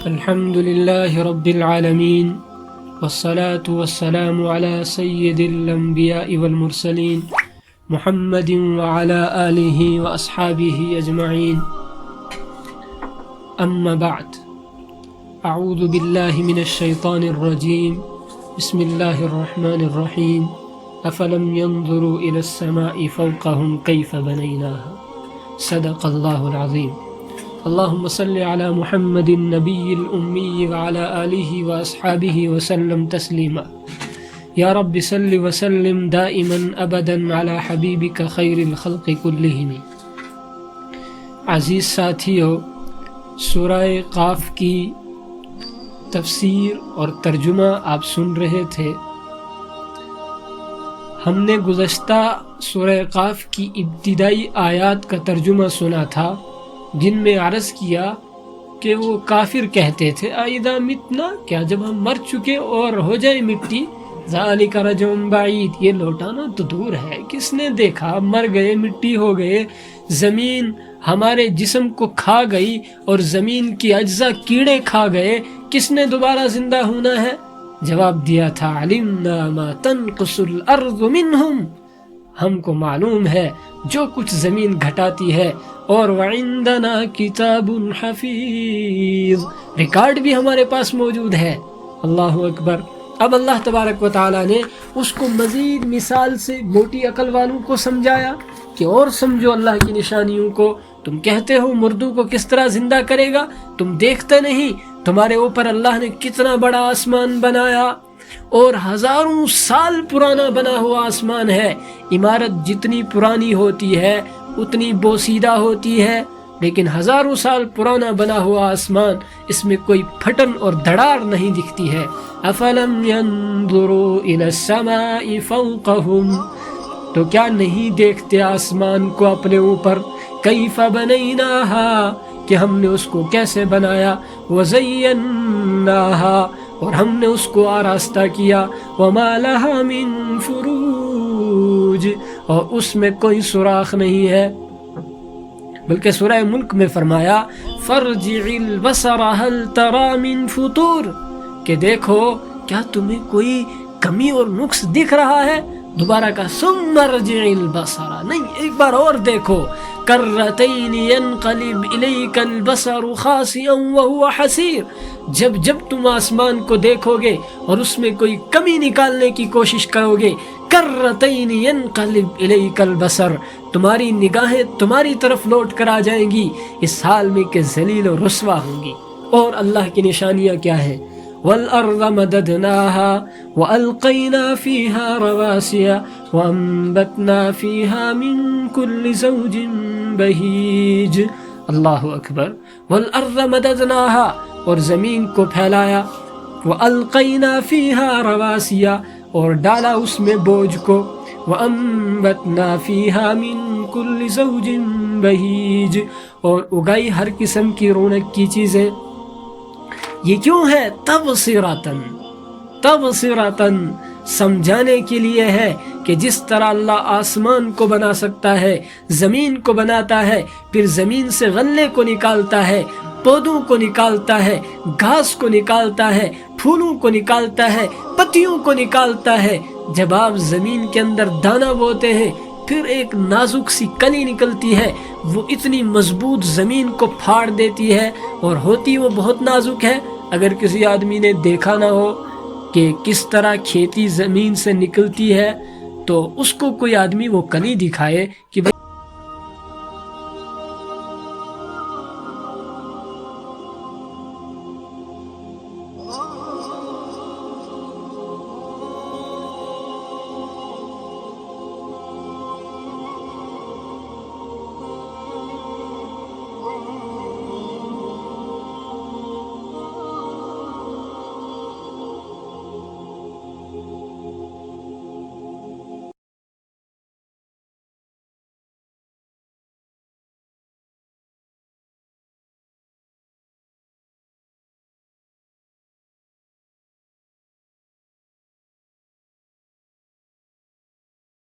الحمد لله رب العالمين والصلاة والسلام على سيد الأنبياء والمرسلين محمد وعلى آله وأصحابه أجمعين أما بعد أعوذ بالله من الشيطان الرجيم بسم الله الرحمن الرحيم أفلم ينظروا إلى السماء فوقهم كيف بنيناها صدق الله العظيم اللهم صل على محمد النبي الأمي وعلى آله وأصحابه وسلم تسليما يا رب صل وسلم دائما أبدا على حبيبك خير الخلق كلهم. عزیز ساتھیو، سورہ قاف کی تفسیر اور ترجمہ آپ سن رہے تھے. ہم نے گزشتہ سورہ قاف کی ابتدائی آیات کا ترجمہ سنا تھا، جن میں عرض کیا کہ وہ کافر کہتے تھے اَإِذَا مِتْنَا، کیا جب ہم مر چکے اور ہو جائے مٹی، ذَلِكَ رَجْعٌ بَعِيدٌ، یہ لوٹانا تو دور ہے، کس نے دیکھا، مر گئے، مٹی ہو گئے، زمین ہمارے جسم کو کھا گئی اور زمین کی اجزاء کیڑے کھا گئے، کس نے دوبارہ زندہ ہونا ہے؟ جواب دیا تھا عَلِمْنَا مَا تَنْقُصُ الْأَرْضُ مِنْهُمْ، ہم کو معلوم ہے جو کچھ زمین گھٹاتی ہے، اور وَعِنْدَنَا كِتَابٌ حَفِيظٌ، ریکارڈ بھی ہمارے پاس موجود ہے. اللہ اکبر. اب اللہ تبارک و تعالیٰ نے اس کو مزید مثال سے موٹی عقل والوں کو سمجھایا کہ اور سمجھو اللہ کی نشانیوں کو. تم کہتے ہو مردوں کو کس طرح زندہ کرے گا، تم دیکھتے نہیں تمہارے اوپر اللہ نے کتنا بڑا آسمان بنایا، اور ہزاروں سال پرانا بنا ہوا آسمان ہے. عمارت جتنی پرانی ہوتی ہے اتنی بوسیدہ ہوتی ہے، لیکن ہزاروں سال پرانا بنا ہوا آسمان، اس میں کوئی پھٹن اور دھڑار نہیں دکھتی ہے. افلم ينظروا الى السماء فوقهم، تو کیا نہیں دیکھتے آسمان کو اپنے اوپر، کیف بنیناها، کہ ہم نے اس کو کیسے بنایا، وزیناها، اور ہم نے اس کو آراستہ کیا، وما لها من فروج، اور اس میں کوئی سوراخ نہیں ہے. بلکہ سورہ ملک میں فرمایا فرجع البصر هل ترى من فطور، کہ دیکھو کیا تمہیں کوئی کمی اور نقص دکھ رہا ہے. دوبارہ کا ثم ارجع البصر، نہیں ایک بار اور دیکھو، کرتین ينقلب الیک البصر خاسئا وهو حسیر، جب تم آسمان کو دیکھو گے اور اس میں کوئی کمی نکالنے کی کوشش کرو گے، کرتین ينقلب الیک البصر، تمہاری نگاہیں تمہاری طرف لوٹ کر آ جائیں گی اس حال میں کہ ذلیل و رسوا ہوں گی. اور اللہ کی نشانیاں کیا ہیں؟ والارض مددناها والقینا فیها رواسیا وانبتنا فیها من کل زوج بہیج. اللہ اکبر. والارض مددناها، اور زمین کو پھیلایا، والقینا فیها رواسیا، اور ڈالا اس میں بوجھ کو، وانبتنا فیها من کل زوج بہیج، اور اگائی ہر قسم کی رونق کی چیزیں. یہ کیوں ہے؟ تبصرتاً، سمجھانے کے لیے ہے کہ جس طرح اللہ آسمان کو بنا سکتا ہے، زمین کو بناتا ہے، پھر زمین سے غلے کو نکالتا ہے، پودوں کو نکالتا ہے، گھاس کو نکالتا ہے، پھولوں کو نکالتا ہے، پتیوں کو نکالتا ہے. جب آپ زمین کے اندر دانہ بوتے ہیں پھر ایک نازک سی کلی نکلتی ہے، وہ اتنی مضبوط زمین کو پھاڑ دیتی ہے، اور ہوتی وہ بہت نازک ہے. اگر کسی آدمی نے دیکھا نہ ہو کہ کس طرح کھیتی زمین سے نکلتی ہے، تو اس کو کوئی آدمی وہ کلی دکھائے کہ